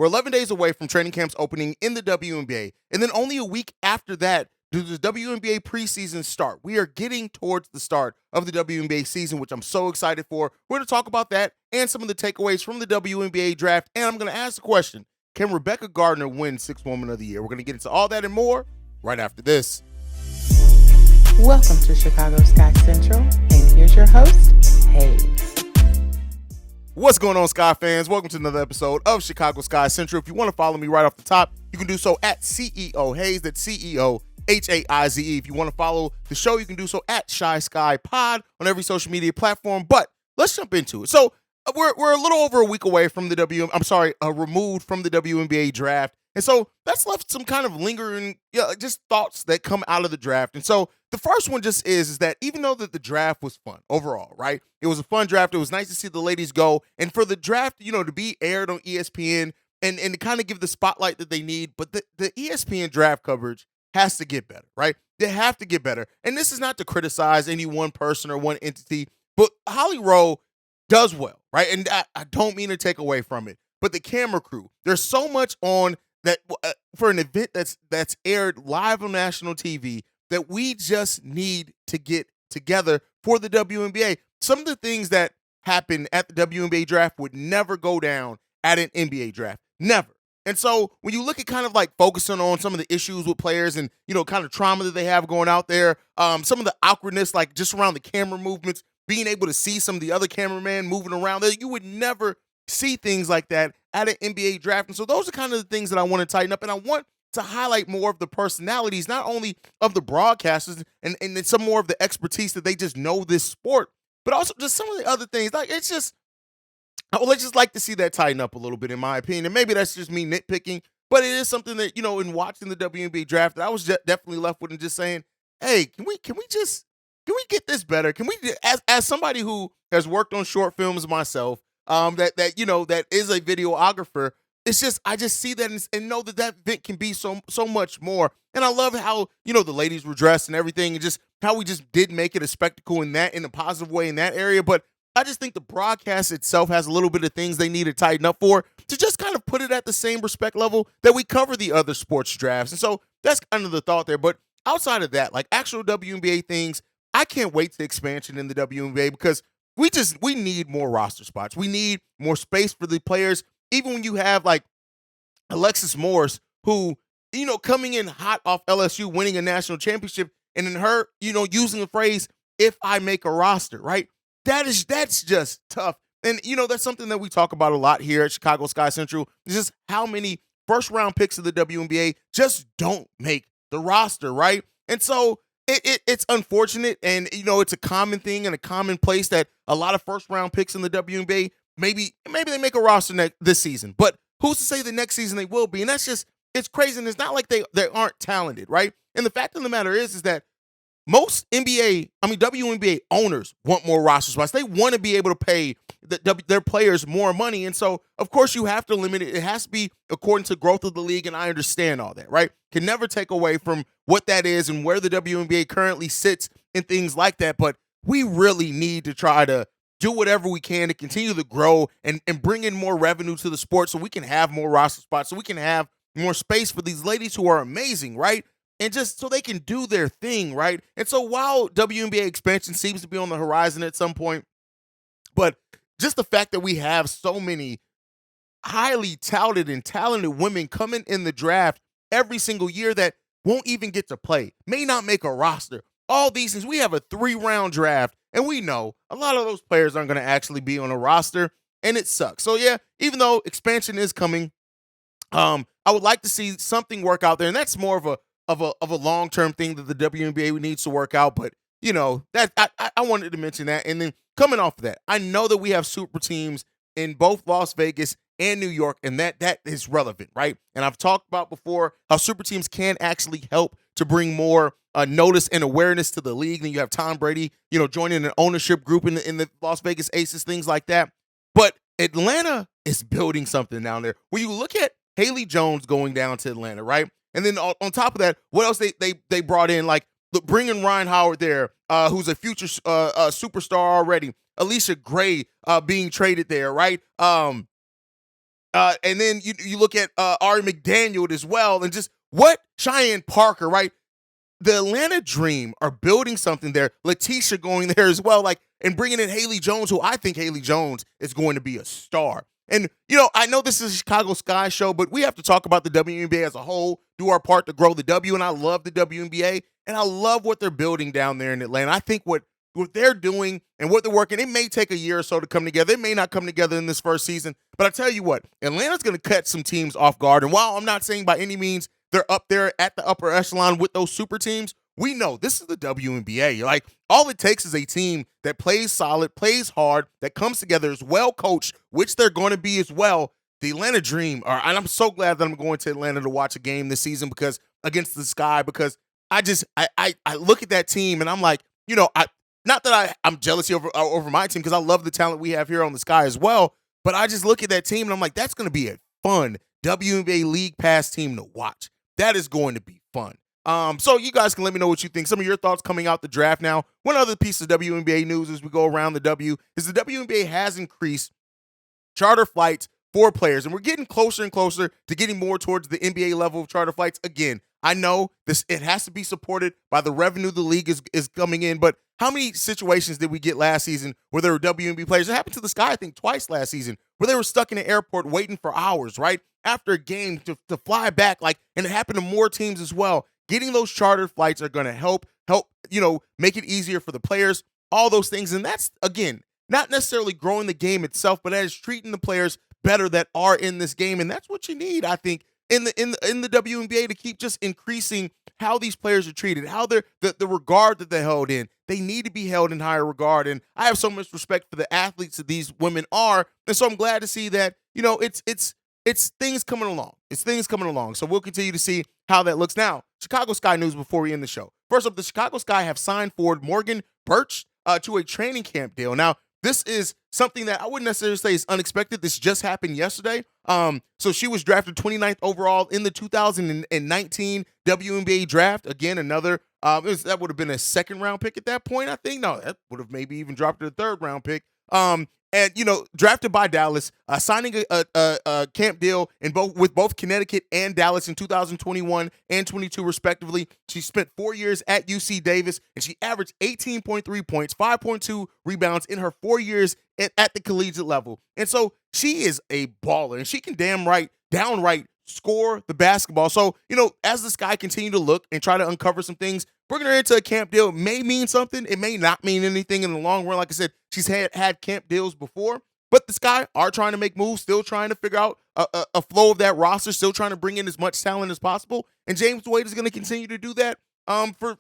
We're 11 days away from training camps opening in the WNBA, and then only a week after that does the WNBA preseason start. We are getting towards the start of the WNBA season, which I'm so excited for. We're going to talk about that and some of the takeaways from the WNBA draft, and I'm going to ask the question, can Rebekah Gardner win Sixth Woman of the Year? We're going to get into all that and more right after this. Welcome to Chicago Sky Central, and here's your host, Haize. What's going on, Sky fans? Welcome to another episode of Chicago Sky Central. If you want to follow me right off the top, you can do so at CEO Haize. That's CEO Haize. If you want to follow the show, you can do so at Shy Sky Pod on every social media platform. But let's jump into it. So we're a little over a week away from the removed from the WNBA draft. And so that's left some kind of lingering, just thoughts that come out of the draft. And so the first one just is that even though that the draft was fun overall, right? It was a fun draft. It was nice to see the ladies go. And for the draft, to be aired on ESPN and to kind of give the spotlight that they need. But the ESPN draft coverage has to get better, right? They have to get better. And this is not to criticize any one person or one entity, but Holly Rowe does well, right? And I don't mean to take away from it. But the camera crew, there's so much on that for an event that's aired live on national TV that we just need to get together for the WNBA. Some of the things that happen at the WNBA draft would never go down at an NBA draft. Never. And so when you look at kind of like focusing on some of the issues with players and, kind of trauma that they have going out there, some of the awkwardness, like just around the camera movements, being able to see some of the other cameramen moving around there, you would never see things like that at an NBA draft. And so those are kind of the things that I want to tighten up. And I want to highlight more of the personalities, not only of the broadcasters and some more of the expertise that they just know this sport, but also just some of the other things. Like I would just like to see that tighten up a little bit, in my opinion. And maybe that's just me nitpicking, but it is something that, in watching the WNBA draft, that I was definitely left with and just saying, hey, can we get this better? Can we, as somebody who has worked on short films myself, that is a videographer, it's just, I just see that and know that event can be so much more. And I love how, the ladies were dressed and everything, and just how we just did make it a spectacle in a positive way in that area. But I just think the broadcast itself has a little bit of things they need to tighten up for, to just kind of put it at the same respect level that we cover the other sports drafts. And so that's kind of the thought there. But outside of that, like actual WNBA things, I can't wait to expansion in the WNBA, because we need more roster spots. We need more space for the players. Even when you have like Alexis Morris, who, coming in hot off LSU, winning a national championship, and in her, using the phrase, if I make a roster, right? That's just tough. And, that's something that we talk about a lot here at Chicago Sky Central, is just how many first-round picks of the WNBA just don't make the roster, right? And so it's unfortunate, and, it's a common thing and a common place that a lot of first-round picks in the WNBA, maybe they make a roster this season, but who's to say the next season they will be? And that's just, it's crazy, and it's not like they aren't talented, right? And the fact of the matter is that most WNBA owners want more roster spots. They want to be able to pay their players more money. And so, of course, you have to limit it. It has to be according to growth of the league, and I understand all that, right? Can never take away from what that is and where the WNBA currently sits and things like that. But we really need to try to do whatever we can to continue to grow and bring in more revenue to the sport, so we can have more roster spots, so we can have more space for these ladies who are amazing, right? And just so they can do their thing, right? And so while WNBA expansion seems to be on the horizon at some point, but just the fact that we have so many highly touted and talented women coming in the draft every single year that won't even get to play, may not make a roster, all these things. We have a 3-round draft, and we know a lot of those players aren't going to actually be on a roster, and it sucks. So yeah, even though expansion is coming, I would like to see something work out there, and that's more of a long-term thing that the WNBA needs to work out. But that I wanted to mention that. And then coming off of that, I know that we have super teams in both Las Vegas and New York, and that is relevant, right? And I've talked about before how super teams can actually help to bring more notice and awareness to the league. Then you have Tom Brady, joining an ownership group in the Las Vegas Aces, things like that. But Atlanta is building something down there. When you look at Haley Jones going down to Atlanta, right? And then on top of that, what else they brought in? Like bringing Ryan Howard there, who's a future superstar already. Alicia Gray being traded there, right? And then you look at Ari McDaniel as well, and just what Cheyenne Parker, right? The Atlanta Dream are building something there. Letitia going there as well, like, and bringing in Haley Jones, who I think Haley Jones is going to be a star. And, I know this is a Chicago Sky show, but we have to talk about the WNBA as a whole, do our part to grow the W, and I love the WNBA, and I love what they're building down there in Atlanta. I think what they're doing and what they're working, it may take a year or so to come together. It may not come together in this first season, but I tell you what, Atlanta's going to catch some teams off guard. And while I'm not saying by any means they're up there at the upper echelon with those super teams, we know this is the WNBA. Like, all it takes is a team that plays solid, plays hard, that comes together, is well coached, which they're going to be as well. The Atlanta Dream and I'm so glad that I'm going to Atlanta to watch a game this season because against the Sky, because I look at that team and I'm like, not that I'm jealous over my team, because I love the talent we have here on the Sky as well, but I just look at that team and I'm like, that's going to be a fun WNBA League Pass team to watch. That is going to be fun. So you guys can let me know what you think. Some of your thoughts coming out the draft now. One other piece of WNBA news as we go around the W is the WNBA has increased charter flights for players, and we're getting closer and closer to getting more towards the NBA level of charter flights. Again, I know it has to be supported by the revenue the league is coming in, but how many situations did we get last season where there were WNBA players? It happened to the Sky, I think, twice last season, where they were stuck in an airport waiting for hours, right, after a game to fly back, and it happened to more teams as well. Getting those charter flights are going to help, make it easier for the players, all those things. And that's, again, not necessarily growing the game itself, but that is treating the players better that are in this game. And that's what you need, I think, in the WNBA, to keep just increasing how these players are treated, how the regard that they're held in. They need to be held in higher regard. And I have so much respect for the athletes that these women are. And so I'm glad to see that, it's things coming along. It's things coming along. So we'll continue to see how that looks. Now, Chicago Sky news before we end the show. First up, the Chicago Sky have signed forward Morgan Birch to a training camp deal. Now, this is something that I wouldn't necessarily say is unexpected. This just happened yesterday. So she was drafted 29th overall in the 2019 WNBA draft. Again, another, that would have been a second-round pick at that point, I think. No, that would have maybe even dropped to a third-round pick. And drafted by Dallas, signing a camp deal with both Connecticut and Dallas in 2021 and 22 respectively. She spent 4 years at UC Davis, and she averaged 18.3 points, 5.2 rebounds in her 4 years at the collegiate level. And so she is a baller, and she can downright score the basketball. So, as the Sky continue to look and try to uncover some things, bringing her into a camp deal may mean something. It may not mean anything in the long run. Like I said, she's had camp deals before, but the Sky are trying to make moves, still trying to figure out a flow of that roster, still trying to bring in as much talent as possible. And James Wade is going to continue to do that for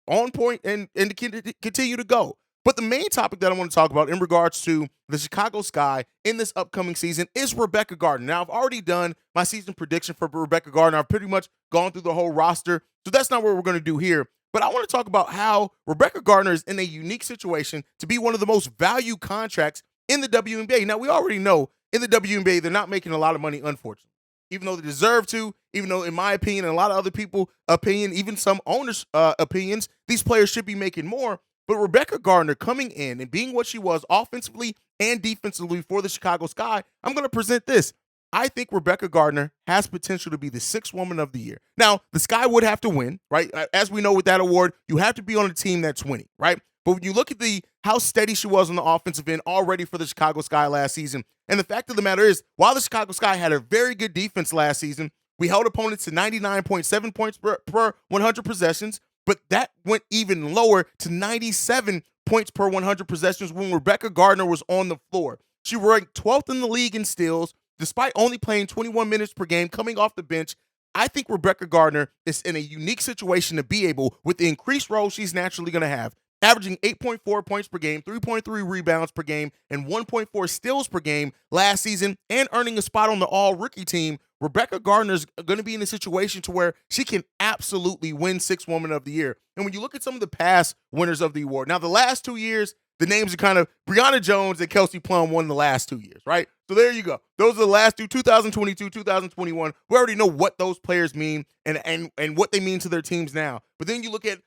on point and to continue to go. But the main topic that I want to talk about in regards to the Chicago Sky in this upcoming season is Rebekah Gardner. Now, I've already done my season prediction for Rebekah Gardner. I've pretty much gone through the whole roster, so that's not what we're going to do here. But I want to talk about how Rebekah Gardner is in a unique situation to be one of the most valued contracts in the WNBA. Now, we already know in the WNBA, they're not making a lot of money, unfortunately. Even though they deserve to, even though, in my opinion, and a lot of other people's opinion, even some owners' opinions, these players should be making more. But Rebekah Gardner coming in and being what she was offensively and defensively for the Chicago Sky, I'm going to present this. I think Rebekah Gardner has potential to be the sixth woman of the year. Now, the Sky would have to win, right? As we know with that award, you have to be on a team that's winning, right? But when you look at how steady she was on the offensive end already for the Chicago Sky last season, and the fact of the matter is, while the Chicago Sky had a very good defense last season, we held opponents to 99.7 points per 100 possessions, but that went even lower to 97 points per 100 possessions when Rebekah Gardner was on the floor. She ranked 12th in the league in steals, despite only playing 21 minutes per game coming off the bench. I think Rebekah Gardner is in a unique situation to be able, with the increased role she's naturally going to have, averaging 8.4 points per game, 3.3 rebounds per game, and 1.4 steals per game last season, and earning a spot on the all-rookie team. Rebekah Gardner is going to be in a situation to where she can absolutely win Sixth Woman of the Year. And when you look at some of the past winners of the award, now the last 2 years, the names are kind of Breonna Jones and Kelsey Plum won the last 2 years, right? So there you go. Those are the last two, 2022, 2021. We already know what those players mean and what they mean to their teams now. But then you look at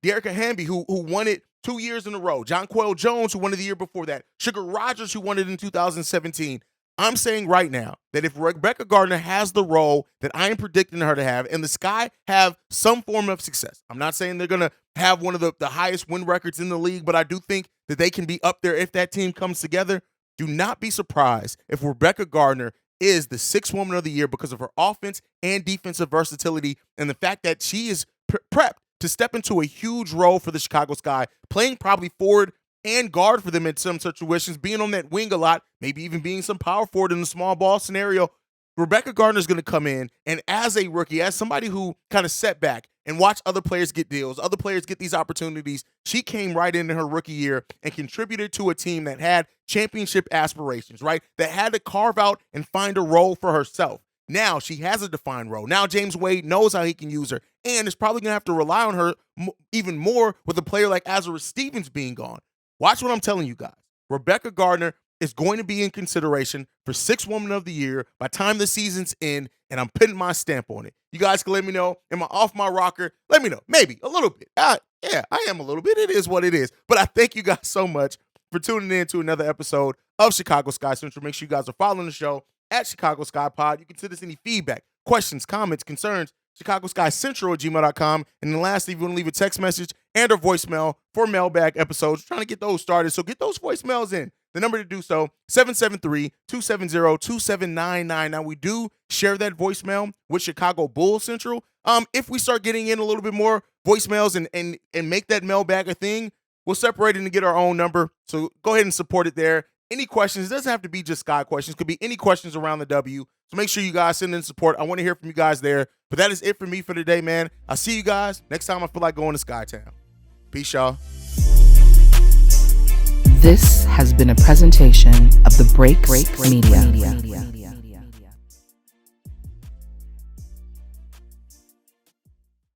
Dearica Hamby, who won it 2 years in a row. Jonquel Jones, who won it the year before that. Sugar Rogers, who won it in 2017. I'm saying right now that if Rebekah Gardner has the role that I am predicting her to have, and the Sky have some form of success, I'm not saying they're going to have one of the highest win records in the league, but I do think that they can be up there if that team comes together. Do not be surprised if Rebekah Gardner is the 6th Woman of the Year because of her offense and defensive versatility and the fact that she is prepped to step into a huge role for the Chicago Sky, playing probably forward and guard for them in some situations, being on that wing a lot, maybe even being some power forward in the small ball scenario. Rebekah Gardner is going to come in, and as a rookie, as somebody who kind of set back and watched other players get deals, other players get these opportunities, she came right into her rookie year and contributed to a team that had championship aspirations, right? That had to carve out and find a role for herself. Now she has a defined role. Now James Wade knows how he can use her, and is probably going to have to rely on her even more with a player like Azurá Stevens being gone. Watch what I'm telling you guys. Rebekah Gardner is going to be in consideration for 6th Woman of the Year by the time the season's in, and I'm putting my stamp on it. You guys can let me know. Am I off my rocker? Let me know. Maybe a little bit. Yeah, I am a little bit. It is what it is. But I thank you guys so much for tuning in to another episode of Chicago Sky Central. Make sure you guys are following the show at Chicago Sky Pod. You can send us any feedback, questions, comments, concerns, ChicagoSkyCentral@gmail.com. And then lastly, if you want to leave a text message and or voicemail for mailbag episodes, we're trying to get those started. So get those voicemails in. The number to do so, 773-270-2799. Now, we do share that voicemail with Chicago Bulls Central. If we start getting in a little bit more voicemails and make that mailbag a thing, we'll separate it and get our own number. So go ahead and support it there. Any questions, it doesn't have to be just Sky questions. It could be any questions around the W. So make sure you guys send in support. I want to hear from you guys there. But that is it for me for today, man. I'll see you guys next time I feel like going to Skytown. Peace, y'all. This has been a presentation of the Break Media.